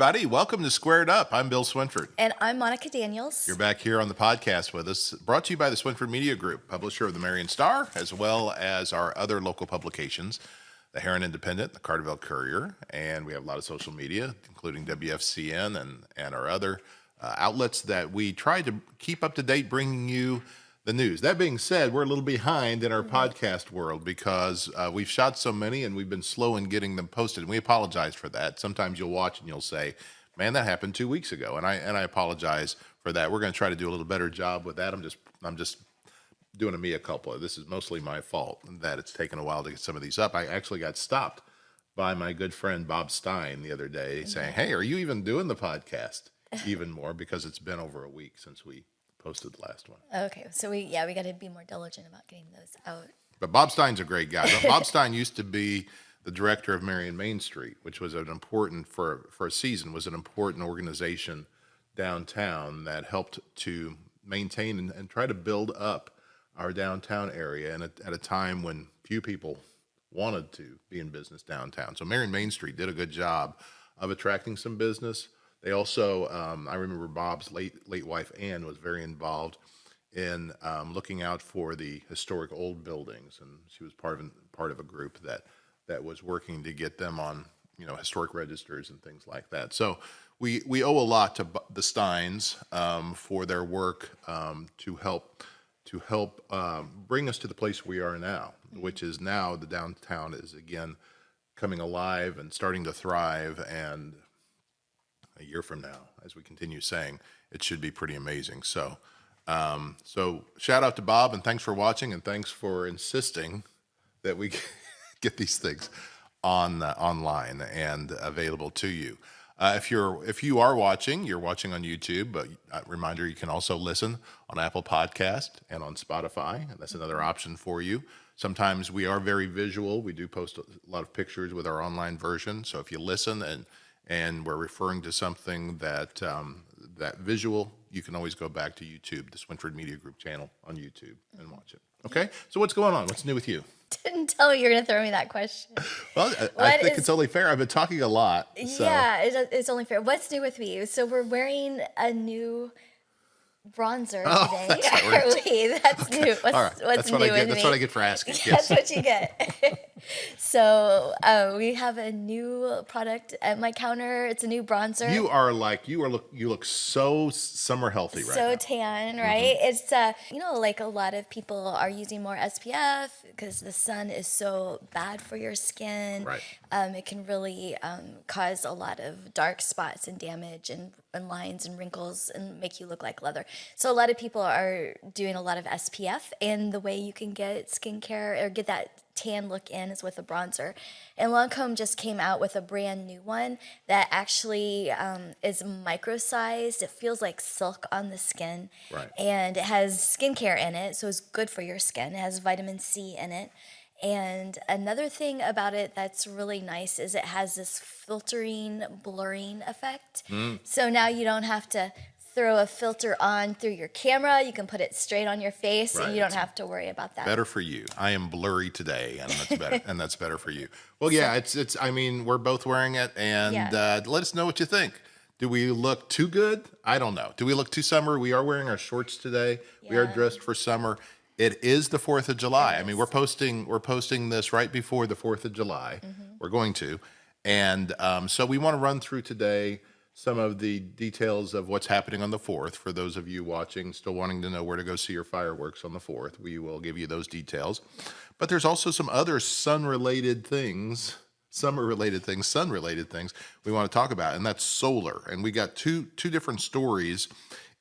everybody. Welcome to Squared Up. I'm Bill Swinford. And I'm Monica Daniels. You're back here on the podcast with us, brought to you by the Swinford Media Group, publisher of the Marion Star, as well as our other local publications, the Heron Independent, the Carterville Courier, and we have a lot of social media, including WFCN and our other outlets that we try to keep up to date, bringing you the news. That being said, we're a little behind in our podcast world because we've shot so many and we've been slow in getting them posted. And we apologize for that. Sometimes you'll watch and you'll say, man, that happened 2 weeks ago. And I apologize for that. We're going to try to do a little better job with that. I'm just doing a mea culpa. This is mostly my fault that it's taken a while to get some of these up. I actually got stopped by my good friend Bob Stein the other day saying, hey, are you even doing the podcast even more? Because it's been over a week since we posted the last one. Okay, so we got to be more diligent about getting those out. But Bob Stein's a great guy. Bob Stein used to be the director of Marion Main Street, which was an important, for a season, was an important organization downtown that helped to maintain and try to build up our downtown area, and at a time when few people wanted to be in business downtown. So Marion Main Street did a good job of attracting some business. They also, I remember Bob's late wife, Ann, was very involved in looking out for the historic old buildings, and she was part of a group that was working to get them on, historic registers and things like that. So we owe a lot to the Steins for their work to help bring us to the place we are now, which is now the downtown is again coming alive and starting to thrive. And a year from now, as we continue saying, it should be pretty amazing. So shout out to Bob, and thanks for watching, and thanks for insisting that we get these things online and available to you. If you are watching, you're watching on YouTube, but reminder, you can also listen on Apple Podcast and on Spotify, and that's another option for you. Sometimes we are very visual. We do post a lot of pictures with our online version. So if you listen and we're referring to something that visual, you can always go back to YouTube, the Swinford Media Group channel on YouTube, and watch it. Okay? So what's going on? What's new with you? Didn't tell me you were going to throw me that question. Well, I think it's only fair. I've been talking a lot. So. Yeah, it's only fair. What's new with me? So we're wearing a new bronzer today. That's right. That's okay. New. What's new with me? That's what I get for asking. Yes. That's what you get. So we have a new product at my counter. It's a new bronzer. You look so summer healthy right now. So tan, right? Mm-hmm. It's like a lot of people are using more SPF because the sun is so bad for your skin. Right. It can really cause a lot of dark spots and damage and lines and wrinkles and make you look like leather. So a lot of people are doing a lot of SPF, and the way you can get skincare or get that tan look in is with a bronzer. And Lancome just came out with a brand new one that actually is micro-sized. It feels like silk on the skin. Right. And it has skincare in it, so it's good for your skin. It has vitamin C in it. And another thing about it that's really nice is it has this filtering, blurring effect. So now you don't have to throw a filter on through your camera. You can put it straight on your face, right, and you don't have to worry about that. Better for you. I am blurry today, and that's better. And that's better for you. Well, yeah, it's. I mean, we're both wearing it, and let us know what you think. Do we look too good? I don't know. Do we look too summer? We are wearing our shorts today. Yeah. We are dressed for summer. It is the 4th of July. I mean, we're posting this right before the 4th of July. Mm-hmm. We're going to, and so we want to run through today some of the details of what's happening on the 4th. For those of you watching, still wanting to know where to go see your fireworks on the 4th, we will give you those details. But there's also some other sun-related things we want to talk about, and that's solar. And we got two different stories.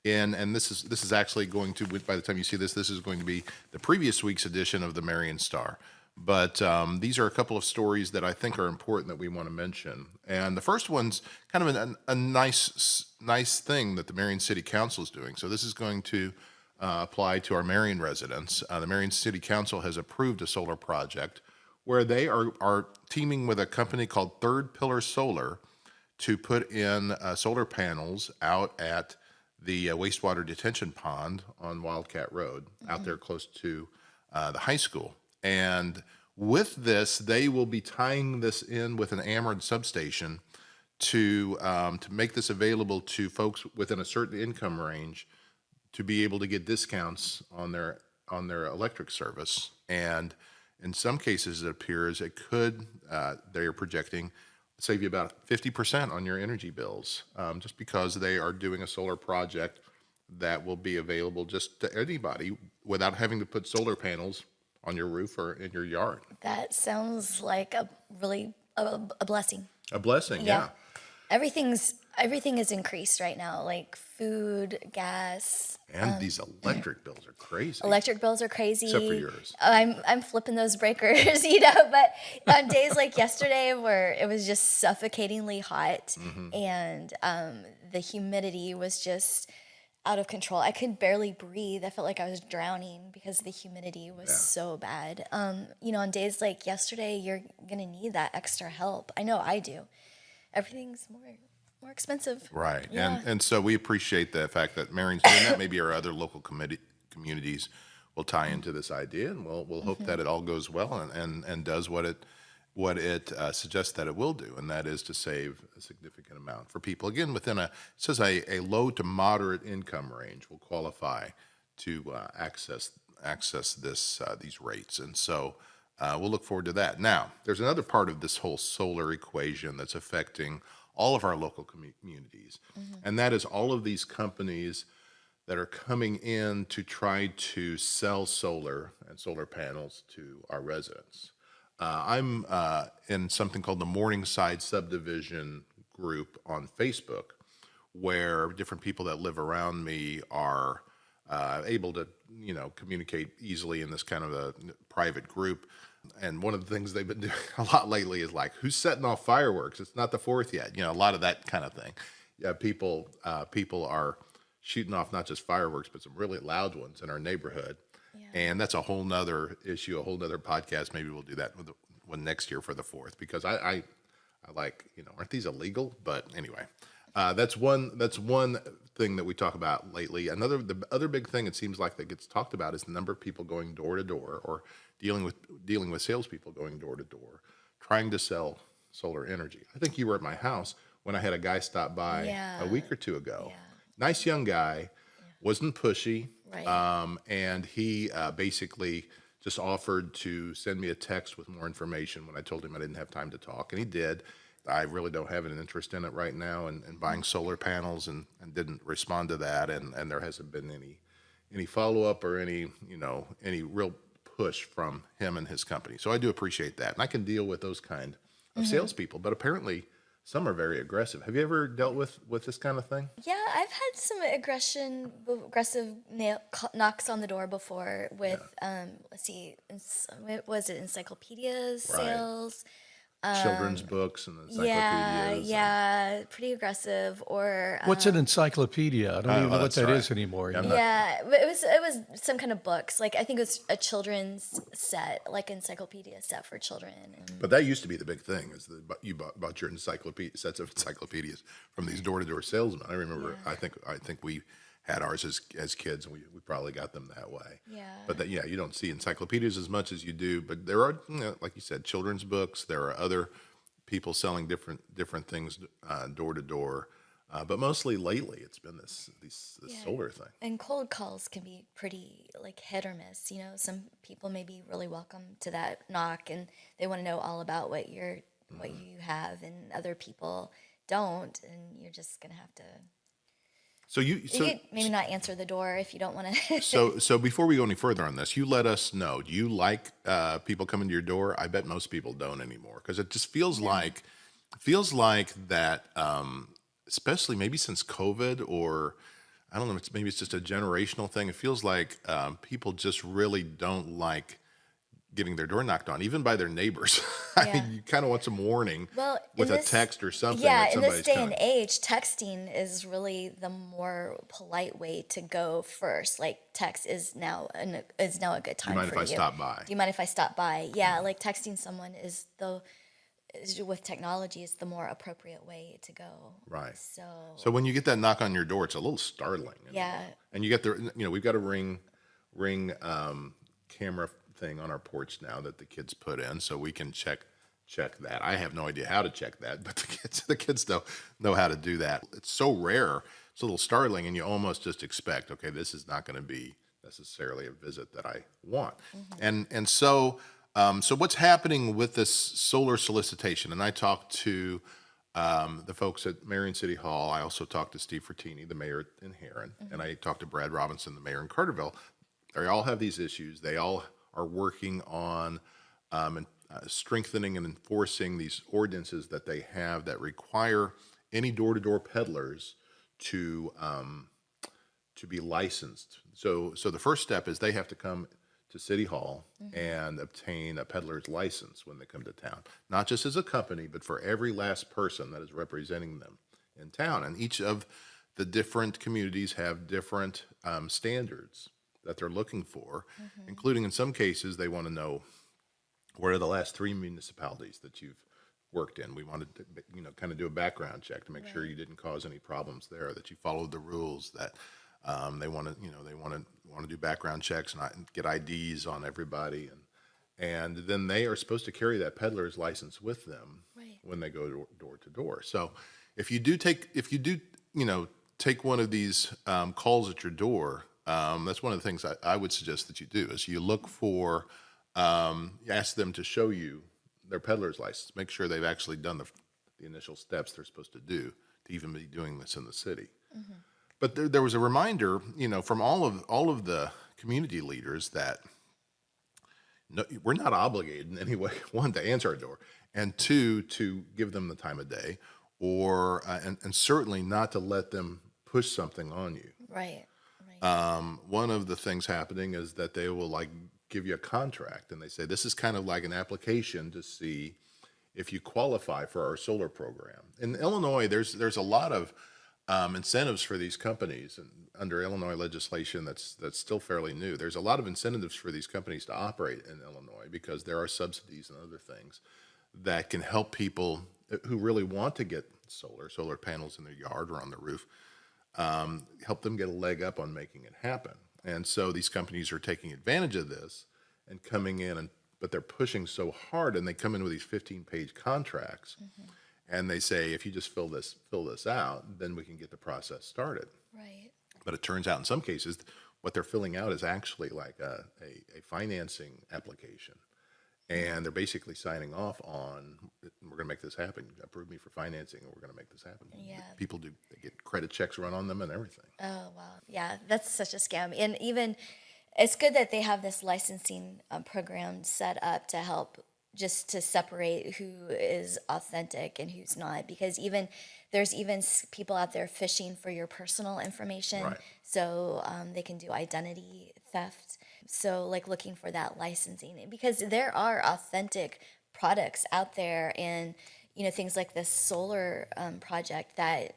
And this is actually going to, by the time you see this is going to be the previous week's edition of the Marion Star. But these are a couple of stories that I think are important that we want to mention. And the first one's kind of a nice thing that the Marion City Council is doing. So this is going to apply to our Marion residents. The Marion City Council has approved a solar project where they are teaming with a company called Third Pillar Solar to put in solar panels out at the wastewater detention pond on Wildcat Road, out there close to the high school. And with this, they will be tying this in with an Ameren substation to make this available to folks within a certain income range to be able to get discounts on their electric service. And in some cases, it appears it could, they are projecting, save you about 50% on your energy bills, just because they are doing a solar project that will be available just to anybody without having to put solar panels on your roof or in your yard. That sounds like a really a blessing. A blessing, yeah. Everything is increased right now, like food, gas. And these electric bills are crazy. Electric bills are crazy. Except for yours. I'm flipping those breakers, but on days like yesterday where it was just suffocatingly hot and the humidity was just out of control. I could barely breathe. I felt like I was drowning because the humidity was so bad. On days like yesterday, you're going to need that extra help. I know I do. Everything's more expensive. Right. Yeah. And so we appreciate the fact that Marion's doing that. Maybe our other local communities will tie into this idea, and we'll hope that it all goes well and does what it suggests that it will do, and that is to save a significant amount for people. Again, within it says a low to moderate income range will qualify to access these rates. And so we'll look forward to that. Now, there's another part of this whole solar equation that's affecting all of our local communities, and that is all of these companies that are coming in to try to sell solar and solar panels to our residents. I'm in something called the Morningside Subdivision group on Facebook, where different people that live around me are able to, communicate easily in this kind of a private group. And one of the things they've been doing a lot lately is like, who's setting off fireworks? It's not the 4th yet. A lot of that kind of thing. Yeah, people are shooting off not just fireworks, but some really loud ones in our neighborhood. Yeah. And that's a whole nother issue, a whole nother podcast. Maybe we'll do that with one next year for the 4th, because I like, aren't these illegal? But anyway, that's one thing that we talk about lately. The other big thing it seems like that gets talked about is the number of people going door to door, or dealing with salespeople going door to door, trying to sell solar energy. I think you were at my house when I had a guy stop by a week or two ago. Yeah. Nice young guy, wasn't pushy, right. And he basically just offered to send me a text with more information when I told him I didn't have time to talk, and he did. I really don't have an interest in it right now, and buying solar panels, and didn't respond to that, and there hasn't been any follow-up or any real push from him and his company. So I do appreciate that, and I can deal with those kind of salespeople, but apparently some are very aggressive. Have you ever dealt with this kind of thing? Yeah, I've had some aggressive knocks on the door before with, let's see, was it encyclopedias, right. Sales? Children's books and encyclopedias. Yeah, pretty aggressive. Or what's an encyclopedia? I don't even know what that is anymore. Yeah, but it was some kind of books. Like, I think it was a children's set, like encyclopedia set for children. But that used to be the big thing, is that you bought your sets of encyclopedias from these door-to-door salesmen. I remember. Yeah. I think we had ours as kids, and we probably got them that way. Yeah. But you don't see encyclopedias as much as you do. But there are, like you said, children's books. There are other people selling different things door to door. But mostly lately, it's been this solar thing. And cold calls can be pretty like hit or miss. Some people may be really welcome to that knock, and they want to know all about what you have, and other people don't, and you're just gonna have to. So you could maybe not answer the door if you don't want to. So before we go any further on this, you let us know. Do you like people coming to your door? I bet most people don't anymore, because it just feels like that. Especially maybe since COVID, or I don't know. Maybe it's just a generational thing. It feels like people just really don't like getting their door knocked on, even by their neighbors. Yeah. I mean, you kind of want some warning with a text or something. Yeah, in this day and age, texting is really the more polite way to go first. Like, text is now a good time for you. Do you mind if I stop by? Do you mind if I stop by? Yeah, like texting someone with technology is the more appropriate way to go. Right. So when you get that knock on your door, it's a little startling. Yeah. And you get we've got a ring camera thing on our porch now that the kids put in, so we can check check that. I have no idea how to check that, but the kids know how to do that. It's so rare, it's a little startling, and you almost just expect, okay, this is not going to be necessarily a visit that I want. And so so what's happening with this solar solicitation? And I talked to the folks at Marion City Hall. I also talked to Steve Fertini, the mayor in Heron, and I talked to Brad Robinson, the mayor in Carterville. They all have these issues. They all are working on strengthening and enforcing these ordinances that they have that require any door-to-door peddlers to be licensed. So the first step is they have to come to City Hall and obtain a peddler's license when they come to town, not just as a company, but for every last person that is representing them in town. And each of the different communities have different standards that they're looking for, including in some cases they want to know what are the last 3 municipalities that you've worked in. We wanted to, kind of do a background check to make sure you didn't cause any problems there, that you followed the rules, that they want to do background checks and get IDs on everybody, and then they are supposed to carry that peddler's license with them when they go door to door. So if you do take one of these calls at your door, that's one of the things I would suggest that you do is you look for, ask them to show you their peddler's license. Make sure they've actually done the initial steps they're supposed to do to even be doing this in the city. But there was a reminder, from all of the community leaders that we're not obligated in any way, one, to answer our door, and two, to give them the time of day, or and certainly not to let them push something on you. Right. One of the things happening is that they will give you a contract, and they say this is kind of like an application to see if you qualify for our solar program. In Illinois, there's a lot of incentives for these companies, and under Illinois legislation that's still fairly new, there's a lot of incentives for these companies to operate in Illinois because there are subsidies and other things that can help people who really want to get solar panels in their yard or on their roof, help them get a leg up on making it happen. And so these companies are taking advantage of this and coming in, but they're pushing so hard, and they come in with these 15-page contracts. And they say, if you just fill this out, then we can get the process started. Right. But it turns out in some cases, what they're filling out is actually like a financing application. And they're basically signing off on, we're going to make this happen. Approve me for financing, and we're going to make this happen. Yeah. People they get credit checks run on them and everything. Oh, wow. Yeah, that's such a scam. And even, it's good that they have this licensing program set up to help just to separate who is authentic and who's not, because there's people out there fishing for your personal information. Right. So they can do identity theft. So looking for that licensing, because there are authentic products out there, and things like this solar project that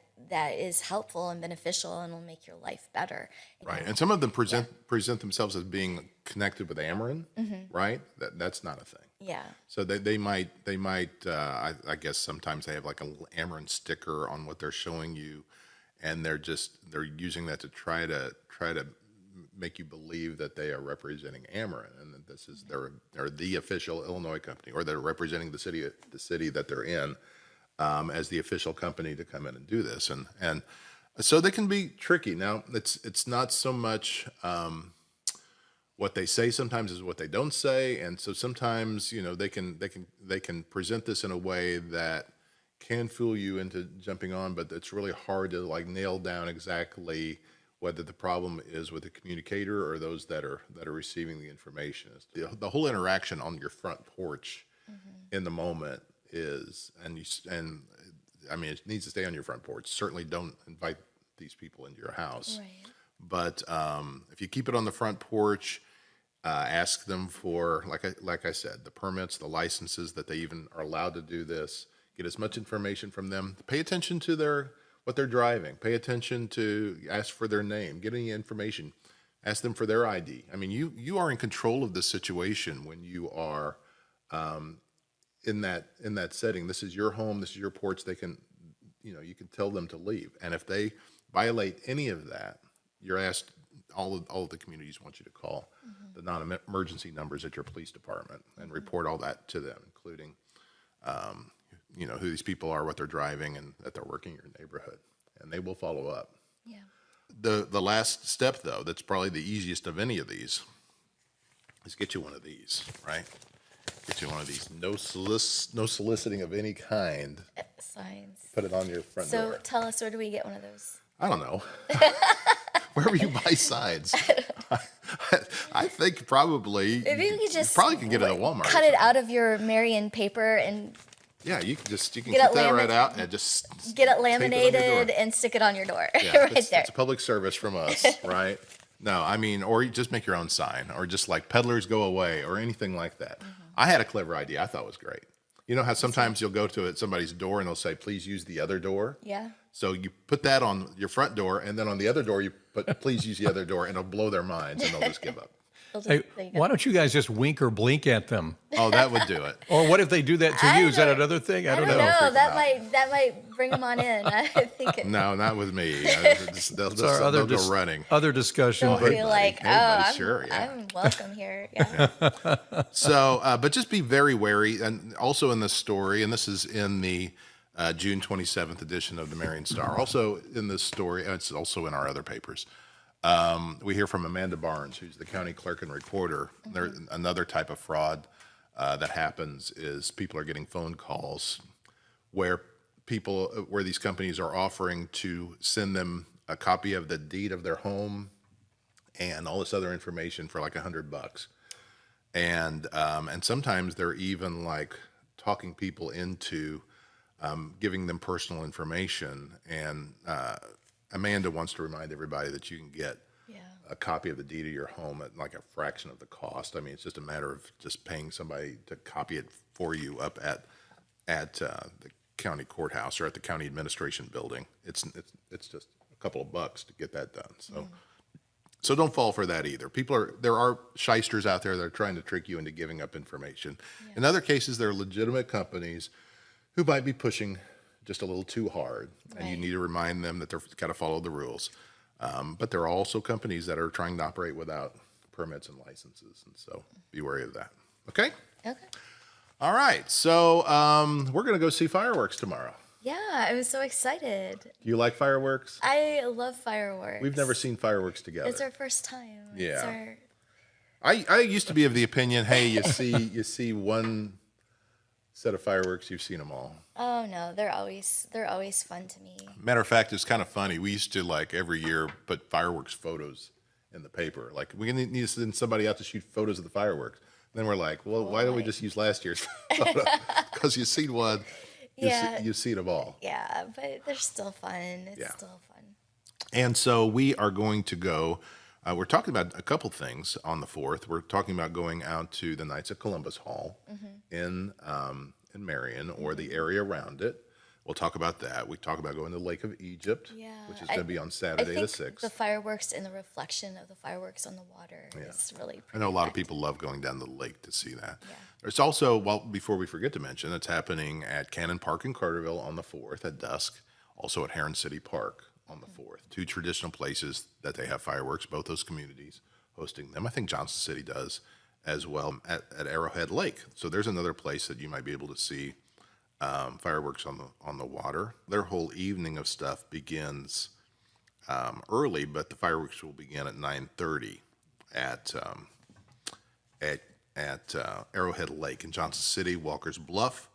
is helpful and beneficial and will make your life better. Right. And some of them present themselves as being connected with Ameren, right? That's not a thing. Yeah. So they might I guess sometimes they have like a little Ameren sticker on what they're showing you, and they're using that to try to make you believe that they are representing Ameren, and that this is they're the official Illinois company, or they're representing the city that they're in as the official company to come in and do this, and so they can be tricky. Now it's not so much what they say sometimes is what they don't say, and so sometimes they can present this in a way that can fool you into jumping on, but it's really hard to nail down exactly whether the problem is with the communicator or those that are receiving the information. The whole interaction on your front porch in the moment is, and I mean, it needs to stay on your front porch. Certainly don't invite these people into your house. Right. But if you keep it on the front porch, ask them for, like I said, the permits, the licenses that they even are allowed to do this. Get as much information from them. Pay attention to what they're driving. Pay attention to, ask for their name. Get any information. Ask them for their ID. I mean, you are in control of the situation when you are in that setting. This is your home. This is your porch. They can, you can tell them to leave. And if they violate any of that, you're asked. All of the communities want you to call the non-emergency numbers at your police department and report all that to them, including you know, who these people are, what they're driving, and that they're working in your neighborhood, and they will follow up. Yeah. The last step, though, that's probably the easiest of any of these, is get you one of these, right? Get you one of these, no soliciting of any kind. Signs. Put it on your front So door. tell us, where do we get one of those? I don't know. Wherever you buy signs. I think probably Maybe we could just probably can get it at Walmart. cut it out of your Marion paper and Yeah, you can Get cut it that right out and just get it tape on your door. laminated and stick it on your door. Yeah, right it's, there. it's a public service from us, right? No, I mean, or you just make your own sign, or just like peddlers go away, or anything like that. I had a clever idea I thought was great. You know how sometimes you'll go to somebody's door and they'll say, please use the other door? Yeah. So you put that on your front door, and then on the other door, you put, please use the other door, and it'll blow their minds, and they'll just give up. Hey, why don't you guys just wink or blink at them? Oh, that would do it. Or what if they do that to I you? Is that don't- another thing? I I don't don't know. know. freak them That might bring them on in. I think it, No, not with me. They'll Our go running. other discussion. they'll But be like, oh, Everybody, sure, yeah. I'm welcome here. Yeah. So, but just be very wary. And also in this story, and this is in the June 27th edition of the Marion Star. Also in this story, and it's also in our other papers, we hear from Amanda Barnes, who's the county clerk and recorder. There, another type of fraud that happens is people are getting phone calls where these companies are offering to send them a copy of the deed of their home and all this other information for like $100. And sometimes they're even like talking people into giving them personal information. And Amanda wants to remind everybody that you can get Yeah. a copy of the deed of your home at like a fraction of the cost. I mean, it's just a matter of just paying somebody to copy it for you up at the county courthouse or at the county administration building. It's just a couple of bucks to get that done. So. So don't fall for that either. There are shysters out there that are trying to trick you into giving up information. Yeah. In other cases, there are legitimate companies who might be pushing just a little too hard, and you need to remind them that they've got to follow the rules. But there are also companies that are trying to operate without permits and licenses, and so be wary of that. Okay? Okay. All right. So we're going to go see fireworks tomorrow. Yeah, I'm so excited. Do you like fireworks? I love fireworks. We've never seen fireworks together. It's our first time. Yeah. I used to be of the opinion, hey, you see one set of fireworks, you've seen them all. Oh no, they're always fun to me. Matter of fact, it's kind of funny. We used to like every year put fireworks photos in the paper. Like we need to send somebody out to shoot photos of the fireworks. Then we're like, well, why don't we just use last year's photo? Because you've seen one, you've seen them all. Yeah, but they're still fun. It's still fun. And so we are going to go. We're talking about a couple things on the 4th. We're talking about going out to the Knights of Columbus Hall in Marion or the area around it. We'll talk about that. We talk about going to the Lake of Egypt, which is going to be on Saturday the 6th. The fireworks and the reflection of the fireworks on the water is really pretty. I know a lot of people love going down the lake to see that. Yeah. There's also, well, before we forget to mention, it's happening at Cannon Park in Carterville on the 4th at dusk, also at Heron City Park on the 4th. Two traditional places that they have fireworks, both those communities hosting them. I think Johnson City does as well at Arrowhead Lake. So there's another place that you might be able to see fireworks on the water. Their whole evening of stuff begins early, but the fireworks will begin at 9:30 at Arrowhead Lake in Johnson City. Walker's Bluff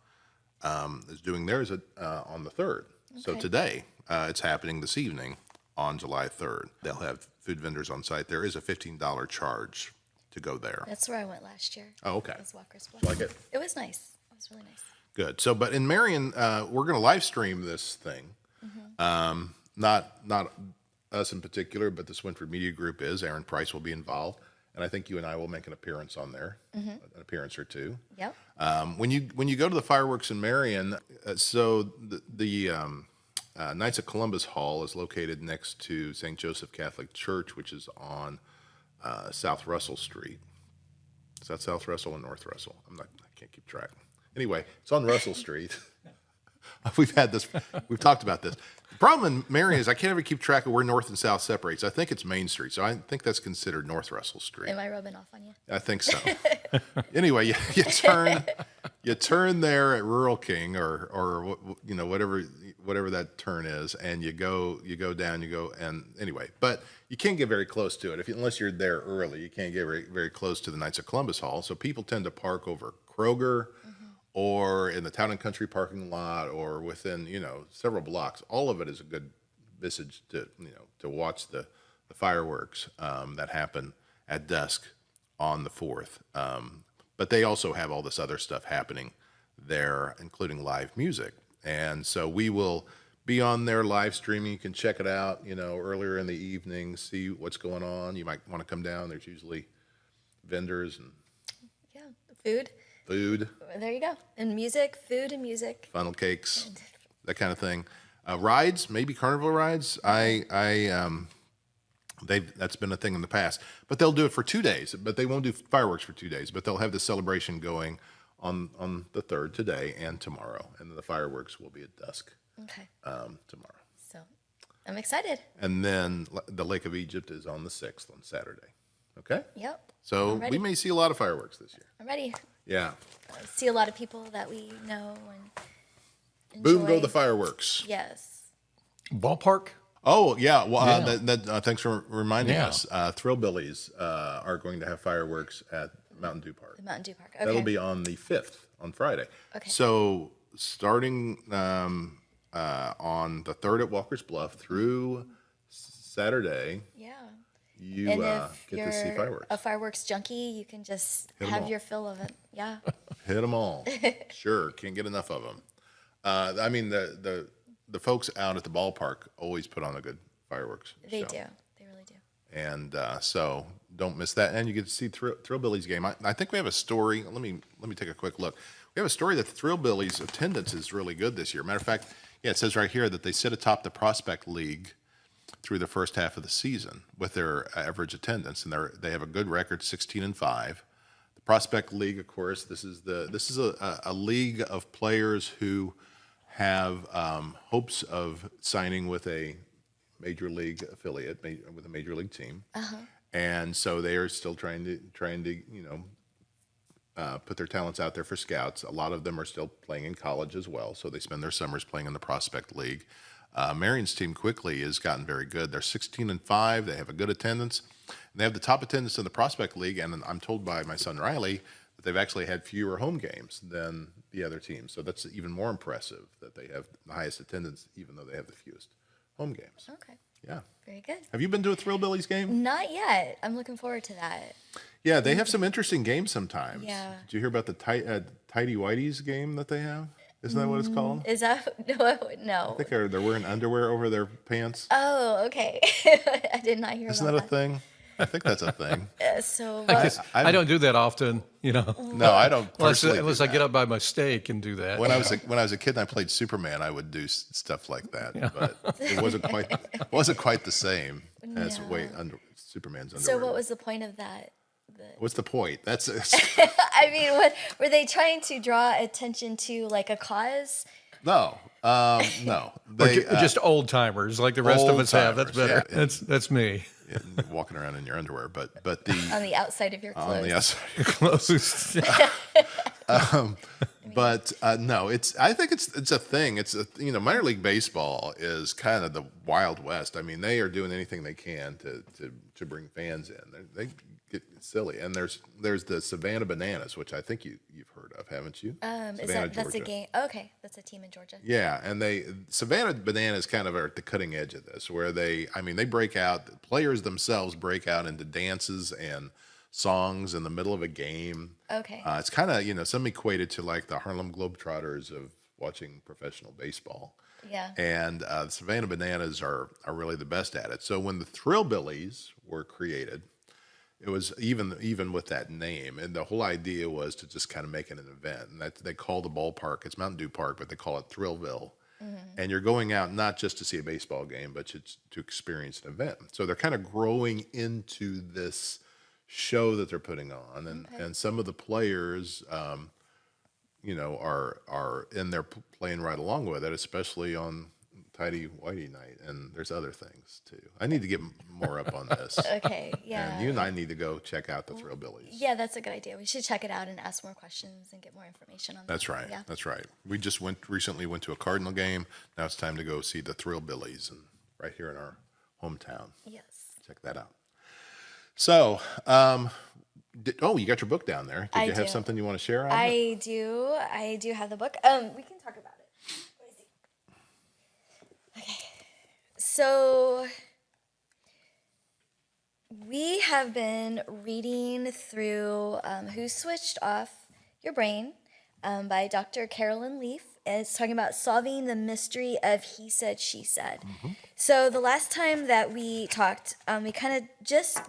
is doing theirs on the 3rd. Okay. So today it's happening this evening on July 3rd. They'll have food vendors on site. There is a $15 charge to go there. That's where I went last year. Oh, okay. It was Walker's Bluff. Like it? It was nice. It was really nice. Good. So, but in Marion, we're going to live stream this thing. Not us in particular, but the Swinford Media Group is. Aaron Price will be involved, and I think you and I will make an appearance on there, an appearance or two. Yep. When you go to the fireworks in Marion, so the Knights of Columbus Hall is located next to St. Joseph Catholic Church, which is on South Russell Street. Is that South Russell or North Russell? I can't keep track. Anyway, it's on Russell Street. We've talked about this. The problem in Marion is I can't ever keep track of where North and South separates. I think it's Main Street, so I think that's considered North Russell Street. Am I rubbing off on you? I think so. Anyway, you turn You turn there at Rural King or whatever that turn is, and you go down, and anyway, but you can't get very close to it unless you're there early. You can't get very close to the Knights of Columbus Hall, so people tend to park over Kroger or in the Town and Country parking lot or within several blocks. All of it is a good visage to watch the fireworks that happen at dusk on the 4th. But they also have all this other stuff happening there, including live music. And so we will be on there live streaming. You can check it out, earlier in the evening, see what's going on. You might want to come down. There's usually vendors and food. There you go. And music, food and music. Funnel cakes, that kind of thing. Rides, maybe carnival rides. That's been a thing in the past, but they'll do it for 2 days. But they won't do fireworks for 2 days. But they'll have the celebration going on the 3rd today and tomorrow, and the fireworks will be at dusk. Okay. Tomorrow. So, I'm excited. And then the Lake of Egypt is on the 6th on Saturday. Okay. Yep. So we may see a lot of fireworks this year. I'm ready. Yeah. See a lot of people that we know and Boom, enjoy. go the fireworks. Yes. Ballpark? Oh, yeah. Well, Yeah. thanks for reminding Yeah. us. Thrill-Billies are going to have fireworks at Mountain Dew Park. The Mountain Dew Park. Okay. That'll be on the 5th, on Friday. Okay. So starting on the 3rd at Walker's Bluff through Saturday, Yeah. you And if get you're to see fireworks. a fireworks junkie, you can just Hit 'em have all. your fill of it. Yeah. Hit them all. Sure, can't get enough of them. I mean, the folks out at the ballpark always put on a good fireworks They show. do. They really do. And so don't miss that. And you get to see Thrill-Billies game. I think we have a story. Let me take a quick look. We have a story that the Thrill-Billies attendance is really good this year. Matter of fact, it says right here that they sit atop the Prospect League through the first half of the season with their average attendance, and they have a good record, 16-5. The Prospect League, of course, this is a league of players who have hopes of signing with a major league affiliate, with a major league team, and so they are still trying to put their talents out there for scouts. A lot of them are still playing in college as well, so they spend their summers playing in the Prospect League. Marion's team quickly has gotten very good. They're 16-5. They have a good attendance. And they have the top attendance in the Prospect League, and I'm told by my son Riley that they've actually had fewer home games than the other teams. So that's even more impressive that they have the highest attendance, even though they have the fewest home games. Okay. Yeah. Very good. Have you been to a Thrill-Billies game? Not yet. I'm looking forward to that. Yeah, they have some interesting games sometimes. Yeah. Did you hear about the Tidy Whities game that they have? Isn't that what it's called? Is that no? I think they're wearing underwear over their pants. Oh, okay. I did not hear Isn't about that a thing? I think that's a thing. So I don't do that often, No, I don't personally. unless I get up by mistake and do that. When I was a kid and I played Superman, I would do stuff like that, but it wasn't quite the same as Superman's underwear. So what was the point of that? What's the point? That's I mean, what were they trying to draw attention to, like a cause? no. Or just old timers like the rest of us have. That's old-timers, better. yeah. That's me. Walking around in your underwear, but On the outside of your clothes. on the outside. Close. But no, I think it's a thing. It's minor league baseball is kind of the Wild West. I mean, they are doing anything they can to bring fans in. They get silly, and there's the Savannah Bananas, which I think you've heard of, haven't you? That's a Georgia. game? Okay, that's a team in Georgia. Yeah, and Savannah Bananas kind of are at the cutting edge of this, where they break out. The players themselves break out into dances and songs in the middle of a game. Okay. It's kind of some equated to like the Harlem Globetrotters of watching professional baseball. Yeah. And the Savannah Bananas are really the best at it. So when the Thrill-Billies were created, it was even with that name, and the whole idea was to just kind of make it an event. And they call the ballpark, it's Mountain Dew Park, but they call it Thrillville. And you're going out not just to see a baseball game, but to experience an event. So they're kind of growing into this show that they're putting on, and some of the players, are in there playing right along with it, especially on tidy whitey night, and there's other things too. I need to get more up on this. Okay, yeah. And you and I need to go check out the Thrillbillies. Yeah, that's a good idea. We should check it out and ask more questions and get more information on That's that. right. Yeah. That's right. We just recently went to a Cardinal game. Now it's time to go see the Thrillbillies, and right here in our hometown. Yes. Check that out. So, you got your book down there. Did I you have do. something you want to share on it? I do have the book. We can talk about it. Let me see. Okay. So we have been reading through Who Switched Off Your Brain by Dr. Carolyn Leaf. It's talking about solving the mystery of he said, she said. So the last time that we talked, we kind of just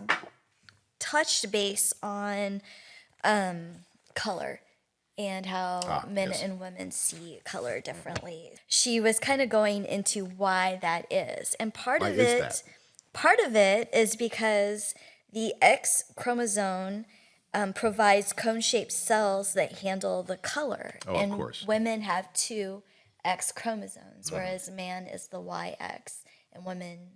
touched base on color and how men yes. and women see color differently. She was kind of going into why that is. And part Why of is it that? part of it is because the X chromosome provides cone-shaped cells that handle the color. Oh, and of course. women have two X chromosomes, whereas man is the YX and women's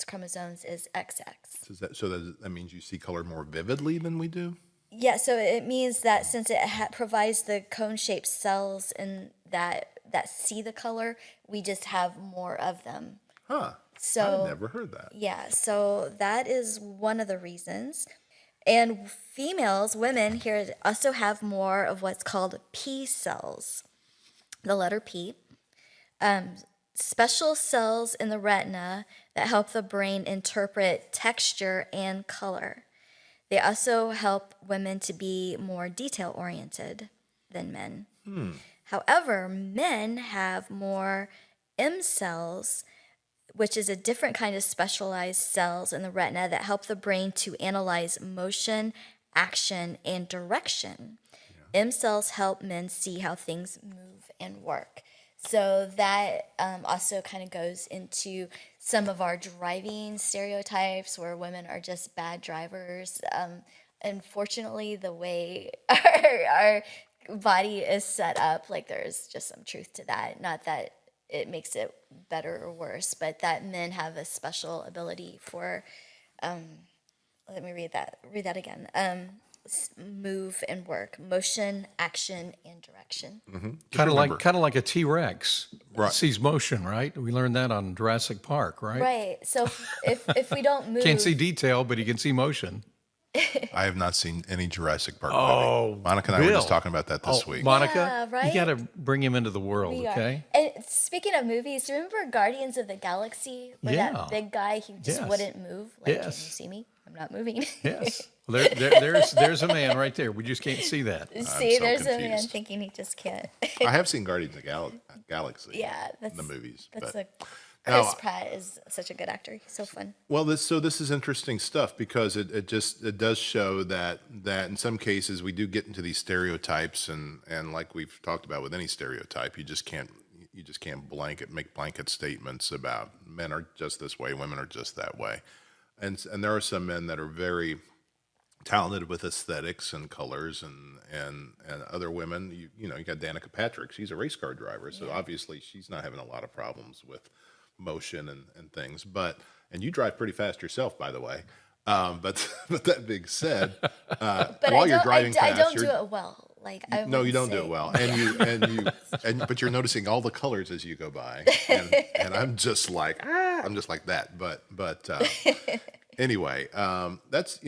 chromosomes is XX. So that means you see color more vividly than we do? Yeah, so it means that since it provides the cone-shaped cells and that see the color, we just have more of them. Huh. So I've never heard that. yeah, so that is one of the reasons. And females, women here also have more of what's called P cells, the letter P. Special cells in the retina that help the brain interpret texture and color. They also help women to be more detail-oriented than men. However, men have more M cells, which is a different kind of specialized cells in the retina that help the brain to analyze motion, action, and direction. M cells help men see how things move and work. So that also kind of goes into some of our driving stereotypes where women are just bad drivers. Unfortunately, the way our body is set up, like there's just some truth to that. Not that it makes it better or worse, but that men have a special ability for, let me read that again. Move and work, motion, action, and direction. Kind remember. of like a T-Rex. Right. Sees motion, right? We learned that on Jurassic Park, right? Right. So if we don't move, Can't see detail, but he can see motion. I have not seen any Jurassic Park Oh, movie. Monica and I were just Bill. talking about that this week. Monica, Yeah, right? you got to bring him into the world, we are. okay? And speaking of movies, do you remember Guardians of the Galaxy? Where Yeah. that big guy, he just Yes. wouldn't move. Like, can you Yes. see me? I'm not moving. Yes. Well, there's a man right there. We just can't see that. See, so there's a man confused. thinking he just can't. I have seen Guardians of the Galaxy. Yeah, that's the movies. That's but Chris Now- Pratt is such a good actor. He's so fun. Well, this is interesting stuff because it does show that in some cases we do get into these stereotypes and like we've talked about with any stereotype, you just can't make blanket statements about men are just this way, women are just that way, and there are some men that are very talented with aesthetics and colors and other women. You got Danica Patrick. She's a race car driver, so obviously she's not having a lot of problems with motion and things. And you drive pretty fast yourself, by the way. But that being said, But while you're driving I fast, don't do it well. Like I no, you wouldn't don't do say- it well, but you're noticing all the colors as you go by, and I'm just like that. But anyway, that's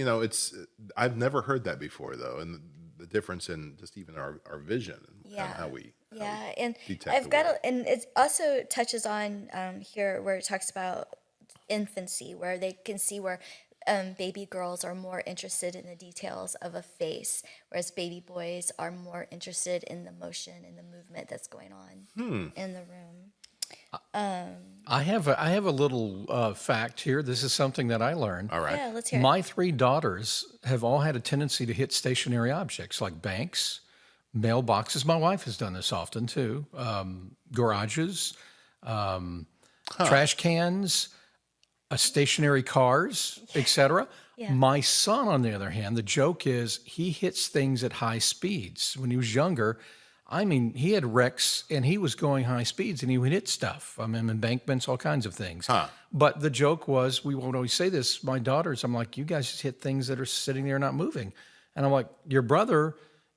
I've never heard that before though, and the difference in just even our vision and how we and detect I've the got world. and it also touches on here where it talks about infancy, where they can see where baby girls are more interested in the details of a face, whereas baby boys are more interested in the motion and the movement that's going on in the room. I have a little fact here. This is something that I learned. All right. Yeah, let's hear it. My 3 daughters have all had a tendency to hit stationary objects like banks, mailboxes. My wife has done this often too. Garages, trash cans, stationary cars, etc. Yeah. My son, on the other hand, the joke is he hits things at high speeds. When he was younger, I mean, he had wrecks and he was going high speeds and he would hit stuff. I mean, embankments, all kinds of things. But the joke was, we won't always say this, my daughters, I'm like, you guys just hit things that are sitting there not moving. And I'm like, your brother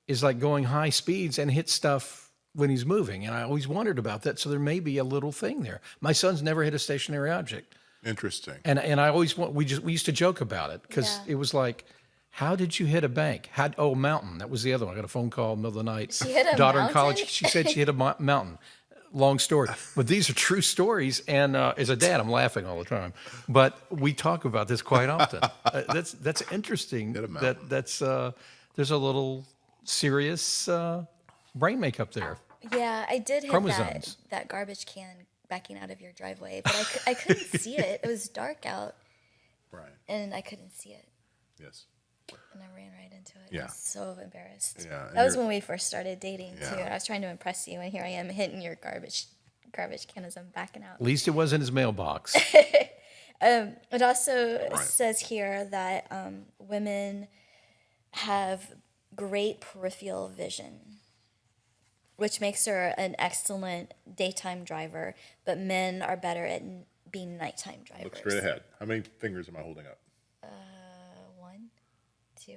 is like going high speeds and hits stuff when he's moving. And I always wondered about that. So there may be a little thing there. My son's never hit a stationary object. Interesting. And I always we used to joke about it because it was like, how did you hit a bank? Mountain. That was the other one. I got a phone call in the middle of the night. She hit a daughter mountain? in college. She said she hit a mountain. Long story, but these are true stories. And as a dad, I'm laughing all the time. But we talk about this quite often. That's interesting. Hit a mountain. That's there's a little serious brain makeup there. Yeah, I did hit Chromosomes. that garbage can backing out of your driveway, but I couldn't see it. It was dark out, Right. and I couldn't see it, Yes. and I ran right into it. Yeah. I was so embarrassed. Yeah, and That was you're- when we first started dating, too. Yeah. And I was trying to impress you, and here I am hitting your garbage can as I'm backing out. At least it wasn't his mailbox. It also Right. says here that women have great peripheral vision, which makes her an excellent daytime driver, but men are better at being nighttime drivers. Look straight ahead. How many fingers am I holding up? 1, 2.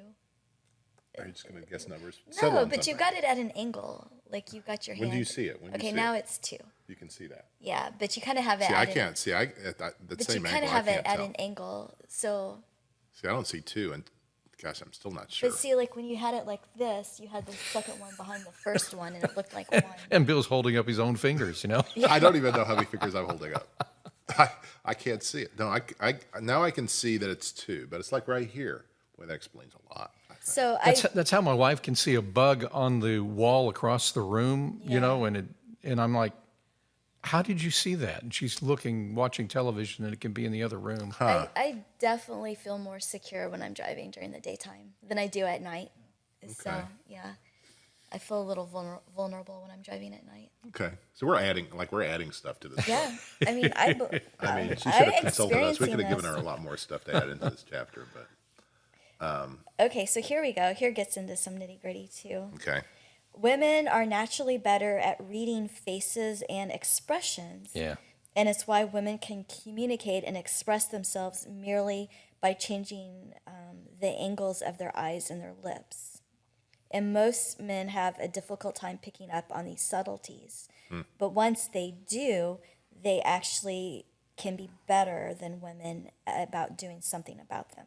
Are you just going to guess numbers? No, Settle on but you something. got it at an angle. Like you got your hand. When do you see it? When do you Okay, see now it? it's 2. You can see that. Yeah, but you kind of have it See, at I an, can't see. At that but same you kind angle, of have I it can't at tell. an angle. So, See, I don't see 2, and gosh, I'm still not sure. but see, like when you had it like this, you had the second one behind the first one, and it looked like 1. And Bill's holding up his own fingers, you know? I don't even know how many fingers I'm holding up. I can't see it. No, I now I can see that it's 2, but it's like right here. Boy, that explains a lot. I think. So That's how my wife can see a bug on the wall across the room, you know, and I'm like, how did you see that? And she's watching television, and it can be in the other room. I definitely feel more secure when I'm driving during the daytime than I do at night. So, Okay. yeah, I feel a little vulnerable when I'm driving at night. Okay, so we're adding stuff to this. Yeah, I mean, I I mean, she should I'm have consulted us. We experiencing could have given this. her a lot more stuff to add into this chapter, but Okay, so here we go. Here gets into some nitty gritty too. okay. Women are naturally better at reading faces and expressions. Yeah. And it's why women can communicate and express themselves merely by changing the angles of their eyes and their lips. And most men have a difficult time picking up on these subtleties. But once they do, they actually can be better than women about doing something about them.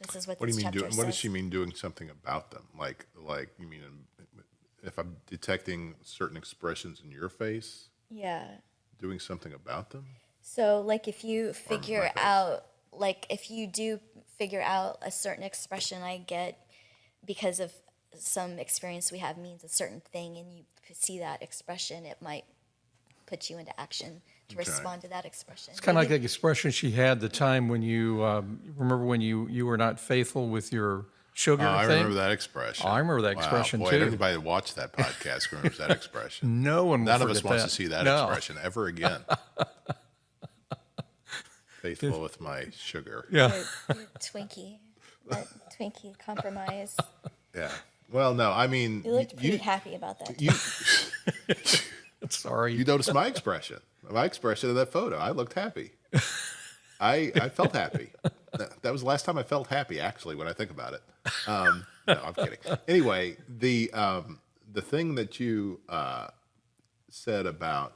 This is what What do this you mean? chapter What does says. she mean doing something about them? Like you mean if I'm detecting certain expressions in your face, Yeah. doing something about them? So, like, if you figure face. out, like, if you do figure out a certain expression I get because of some experience we have means a certain thing, and you see that expression, it might put you into action to respond to that expression. It's kind of like the expression she had the time when you, remember when you were not faithful with your sugar I thing? remember that expression. I remember that Wow, expression, boy, too. Everybody that watched that podcast remembers that expression. No one will None of us forget wants that. to see that No. expression ever again. Faithful with my sugar. Yeah. Your Twinkie, that Twinkie compromise. Yeah. Well, no, I mean, You looked pretty happy about that. you Sorry. you noticed my expression of that photo. I looked happy. I felt happy. That was the last time I felt happy, actually, when I think about it. No, I'm kidding. Anyway, the thing that you said about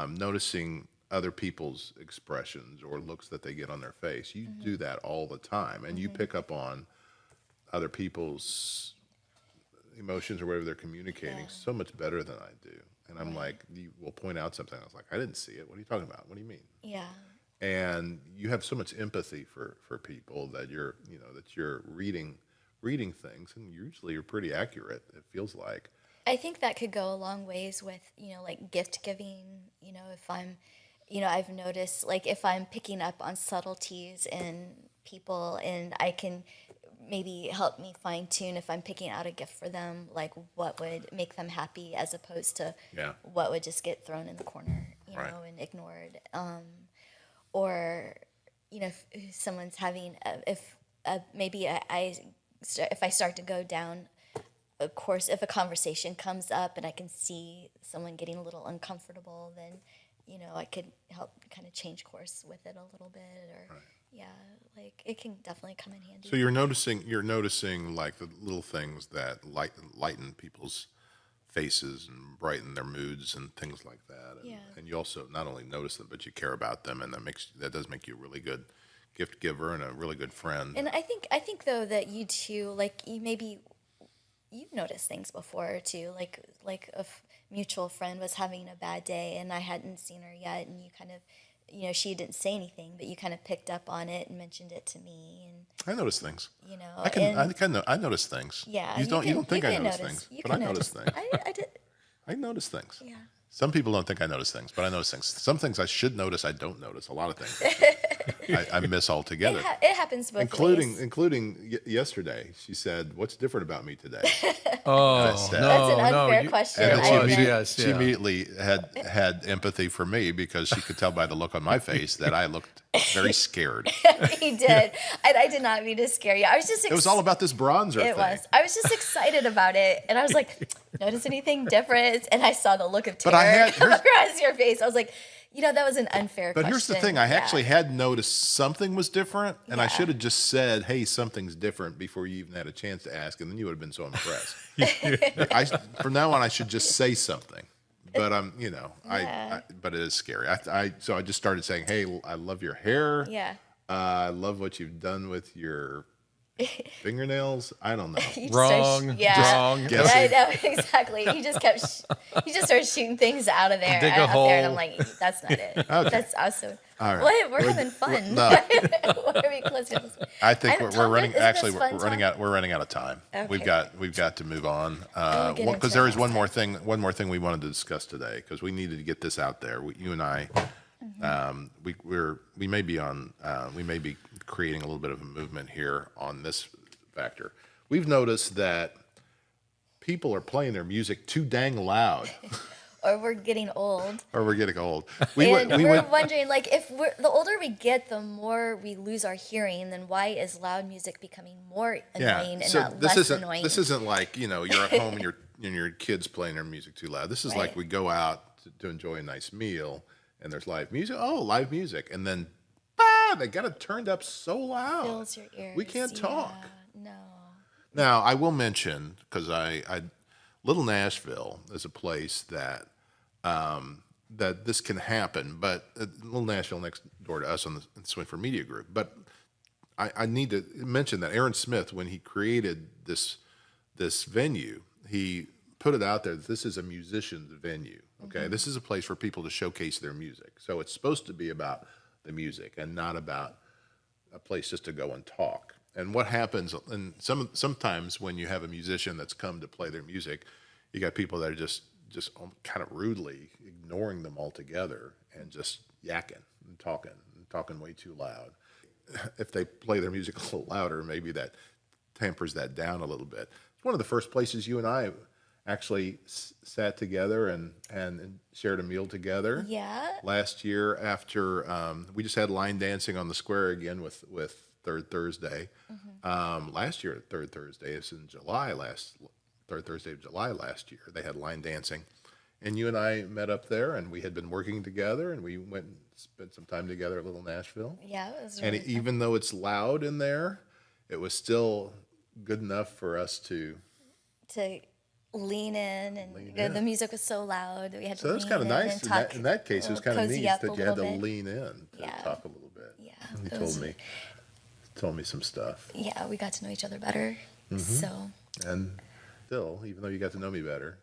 noticing other people's expressions or looks that they get on their face, you do that all the time, and you pick up on other people's emotions or whatever they're communicating so much better than I do. And I'm like, you will point out something. I was like, I didn't see it. What are you talking about? What do you mean? Yeah. And you have so much empathy for people that you're reading things, and usually you're pretty accurate. It feels like. I think that could go a long ways with, like gift giving, if I'm, I've noticed, like, if I'm picking up on subtleties in people, and I can maybe help me fine tune if I'm picking out a gift for them, like what would make them happy as opposed to what would just get thrown in the corner, Right. and ignored. Or, if someone's having, if I start to go down of course, if a conversation comes up and I can see someone getting a little uncomfortable, then, I could help kind of change course with it a little bit, or like it can definitely come in handy. So you're noticing like the little things that lighten people's faces and brighten their moods and things like that. And you also not only notice them, but you care about them, and that does make you a really good gift giver and a really good friend. And I think though that you too, like you've noticed things before too, like a mutual friend was having a bad day and I hadn't seen her yet, and you kind of, she didn't say anything, but you kind of picked up on it and mentioned it to me, and I notice things. I notice things. Yeah, You don't think I notice notice. things, but I notice things. I did. I notice things. Yeah. Some people don't think I notice things, but I notice things. Some things I should notice, I don't notice. A lot of things I miss altogether. It happens both ways. Including yesterday. She said, "What's different about me today?" Oh, That's an unfair question. And she Yeah. immediately had empathy for me because she could tell by the look on my face that I looked very scared. He did. I did not mean to scare you. I was just. It was all about this bronzer thing. It was. I was just excited about it, and I was like, "Notice anything different?" And I saw the look of terror come across your face. I was like, that was an unfair question. But here's the thing. I actually had noticed something was different, and I should have just said, "Hey, something's different," before you even had a chance to ask, and then you would have been so impressed. From now on, I should just say something. But but it is scary. So I just started saying, "Hey, I love your hair. Yeah. I love what you've done with your fingernails." I don't know. Wrong. Yeah. I know, exactly. He just started shooting things out of there. Dig a out hole. there, and I'm like, that's not it. Okay. That's awesome. All right. What? We're having fun. No. What are we close to this? I think Tom, we're running. isn't Actually, this fun, we're running Tom? out. We're running out of time. Okay. We've got to move on get into because there is it one more thing. One more thing we wanted to discuss today because we needed to get this out there. You and I, we may be creating a little bit of a movement here on this factor. We've noticed that people are playing their music too dang loud. Or we're getting old. We're Wondering, like, if the older we get, the more we lose our hearing. Then why is loud music becoming more annoying and not less annoying? This isn't like you're at home and your kids playing their music too loud. This is like we go out to enjoy a nice meal and there's live music. Oh, live music, and then they got it turned up so loud. Fills your ears. We can't talk. No. Now I will mention because Little Nashville is a place that this can happen, but Little Nashville next door to us on the Swinford Media Group. But I need to mention that Aaron Smith, when he created this venue, he put it out there that this is a musician's venue. Okay, This is a place for people to showcase their music. So it's supposed to be about the music and not about a place just to go and talk. And what happens, and sometimes when you have a musician that's come to play their music, you got people that are just kind of rudely ignoring them altogether and just yakking and talking way too loud. If they play their music a little louder, maybe that tempers that down a little bit. It's one of the first places you and I actually sat together and shared a meal together. Yeah. Last year after we just had line dancing on the square again with Third Thursday. Last year at Third Thursday, it's in Third Thursday of July last year, they had line dancing. And you and I met up there, and we had been working together, and we went and spent some time together at Little Nashville. Yeah, it was really fun. Even though it's loud in there, it was still good enough for us to lean in, and the music was so loud that we had to So that's lean kind of in nice. and talk. In that case, it was kind of cozy neat up that a you had to little bit. lean in to Yeah. talk a little bit. Yeah. He told me some stuff. Yeah, we got to know each other better. So And still, even though you got to know me better,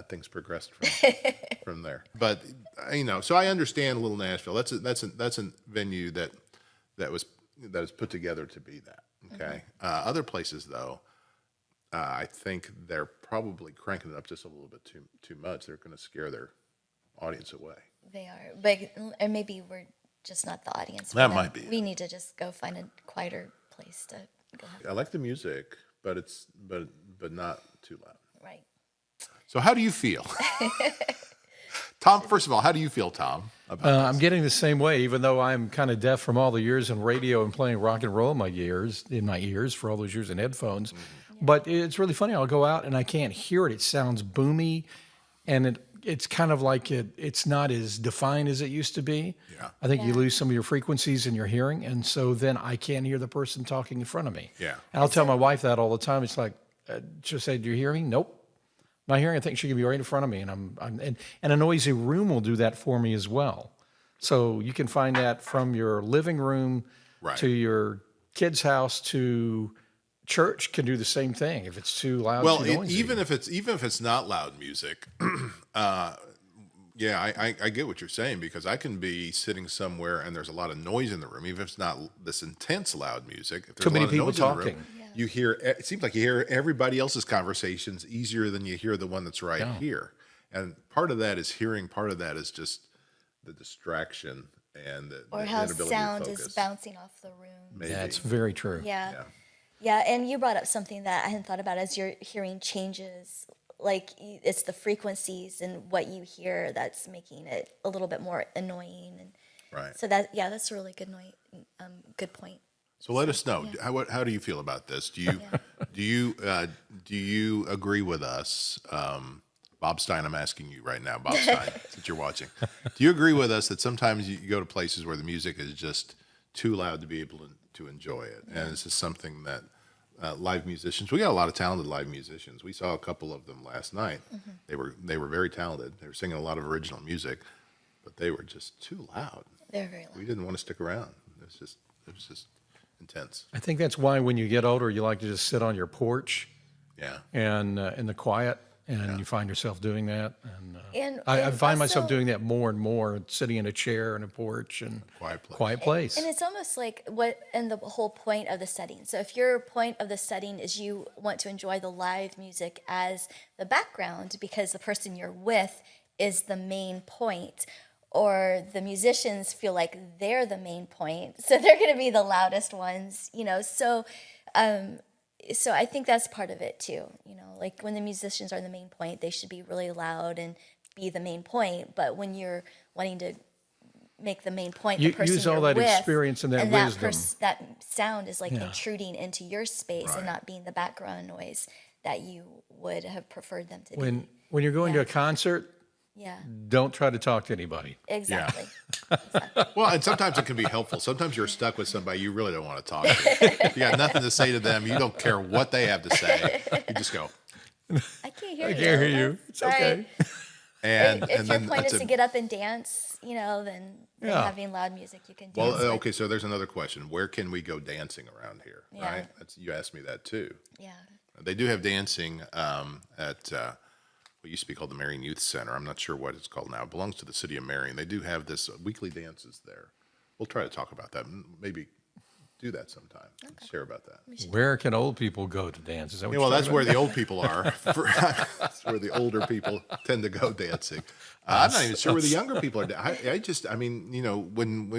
things progressed from there. But so I understand Little Nashville. That's a venue that is put together to be that. Okay. Other places though, I think they're probably cranking it up just a little bit too much. They're going to scare their audience away. they are, but and maybe we're just not the audience. for That them. might be. We need to just go find a quieter place to go. I like the music, but not too loud. Right. So how do you feel? Tom, first of all, how do you feel, Tom? About I'm getting the same way, even though I'm kind of deaf from all the years in radio and playing rock and roll in my ears for all those years in headphones. But it's really funny. I'll go out and I can't hear it. It sounds boomy, and it's kind of like it's not as defined as it used to be. Yeah. I think you Yeah. lose some of your frequencies in your hearing, and so then I can't hear the person talking in front of me. Yeah. And I'll tell my wife that all the time. It's like, she'll say, "Do you hear me?" Nope. Not hearing. I think she could be right in front of me, and and a noisy room will do that for me as well. So you can find that from your living room Right. to your kid's house to church can do the same thing if it's too loud. Well, too noisy. even if it's not loud music, yeah, I get what you're saying, because I can be sitting somewhere and there's a lot of noise in the room, even if it's not this intense loud music. If there's Too many a lot of people noise in the room, talking. you hear. It seems like you hear everybody else's conversations easier than you hear the one that's right here. And part of that is hearing. Part of that is just the distraction and the Or how inability sound to is focus. bouncing off the room. Maybe. Yeah, it's very true. Yeah. Yeah. Yeah, and you brought up something that I hadn't thought about as your hearing changes. Like it's the frequencies and what you hear that's making it a little bit more annoying. And Right. so that's a really good point. So let us know. How do you feel about this? Do you agree with us? Bob Stein, I'm asking you right now, Bob Stein, since you're watching. Do you agree with us that sometimes you go to places where the music is just too loud to be able to enjoy it? And this is something that live musicians, we got a lot of talented live musicians. We saw a couple of them last night. They were very talented. They were singing a lot of original music, but they were just too loud. They're very We loud. didn't want to stick around. It was just intense. I think that's why when you get older, you like to just sit on your porch Yeah. and in the quiet, and you find yourself doing that. And And I find myself also- doing that more and more, sitting in a chair and a porch and Quiet place. quiet place. And it's almost like the whole point of the setting. So if your point of the setting is you want to enjoy the live music as the background because the person you're with is the main point, or the musicians feel like they're the main point, so they're going to be the loudest ones, so I think that's part of it too. Like when the musicians are the main point, they should be really loud and be the main point. But when you're wanting to make the main point, You the person use all you're that with, experience and that wisdom. that sound is like Yeah. intruding into your space Right. and not being the background noise that you would have preferred them to be. When you're going to a concert, Yeah, don't try to talk to anybody. exactly. Well, and sometimes it can be helpful. Sometimes you're stuck with somebody you really don't want to talk to. You got nothing to say to them. You don't care what they have to say. You just go. I can't hear I you. can't hear you. It's Sorry. okay. And If and your then point that's is to get up and dance, then Yeah. having loud music, you can well, dance. with. okay. So there's another question. Where can we go dancing around here? Yeah. Right. You asked me that too. Yeah. They do have dancing at what used to be called the Marion Youth Center. I'm not sure what it's called now. It belongs to the city of Marion. They do have this weekly dances there. We'll try to talk about that. Maybe do that sometime. Share about that. Where can old people go to dance? Is that what Yeah, well, you're that's talking where the old people are. That's where the older people tend to go dancing. I'm not even sure where the younger people are. When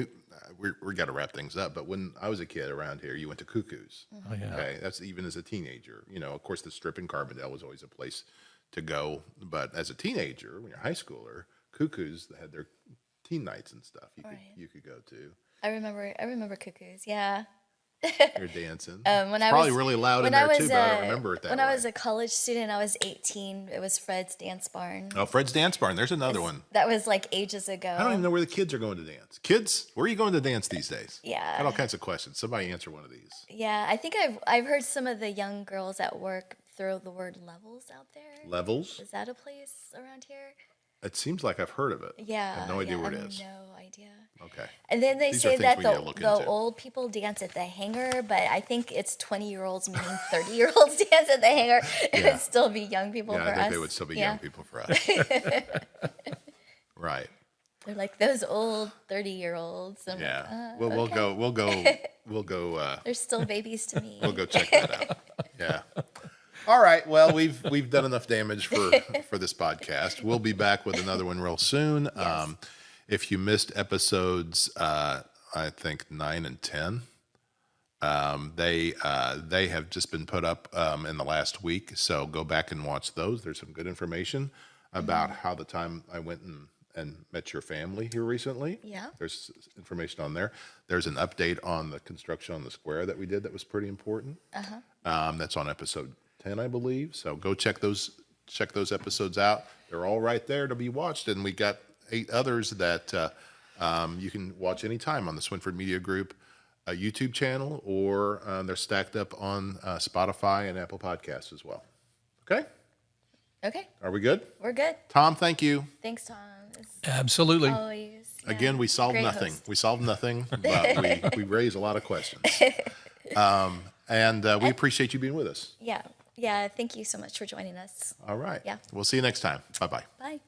we got to wrap things up, but when I was a kid around here, you went to Cuckoo's. about? Oh, yeah. Okay, that's even as a teenager. Of course, the Strip in Carbondale was always a place to go. But as a teenager, when you're a high schooler, Cuckoo's had their teen nights and stuff. You could go to. I remember Cuckoos. Yeah. You're dancing. When It's I probably was- really loud in when there I too, was, but I don't remember it that When way. I was a college student, I was 18. It was Fred's Dance Barn. Oh, Fred's Dance Barn. There's another one. That was like ages ago. I don't even know where the kids are going to dance. Kids, where are you going to dance these days? Yeah. Got all kinds of questions. Somebody answer one of these. Yeah, I think I've heard some of the young girls at work throw the word levels out there. Levels? Is that a place around here? It seems like I've heard of it. Yeah. I have no idea yeah, where it I have is. No idea. Okay. And then they These are say things that we need to look the into. old people dance at the hangar, but I think it's 20-year-olds meaning 30-year-olds dance at the hangar. It Yeah. would still be young people Yeah, for I think us. they would still be Yeah. young people for us. Right. They're like those old 30-year-olds. Yeah. Like, We'll go. they're still babies to me. We'll go check that out. Yeah. All right. Well, we've done enough damage for this podcast. We'll be back with another one real soon. Yes. If you missed episodes, I think 9 and 10, they have just been put up in the last week. So go back and watch those. There's some good information about how the time I went and met your family here recently. Yeah. There's information on there. There's an update on the construction on the square that we did that was pretty important. That's on episode 10, I believe. So go check those episodes out. They're all right there to be watched, and we got 8 others that you can watch anytime on the Swinford Media Group YouTube channel, or they're stacked up on Spotify and Apple Podcasts as well. Okay? Okay, Are we good? we're good. Tom, thank you. Thanks, Tom. It's Absolutely. always Again, we solved great nothing. host. We solved nothing, but we raised a lot of questions. And we appreciate you being with us. Yeah. Thank you so much for joining us. All right. Yeah. We'll see you next time. Bye-bye. Bye.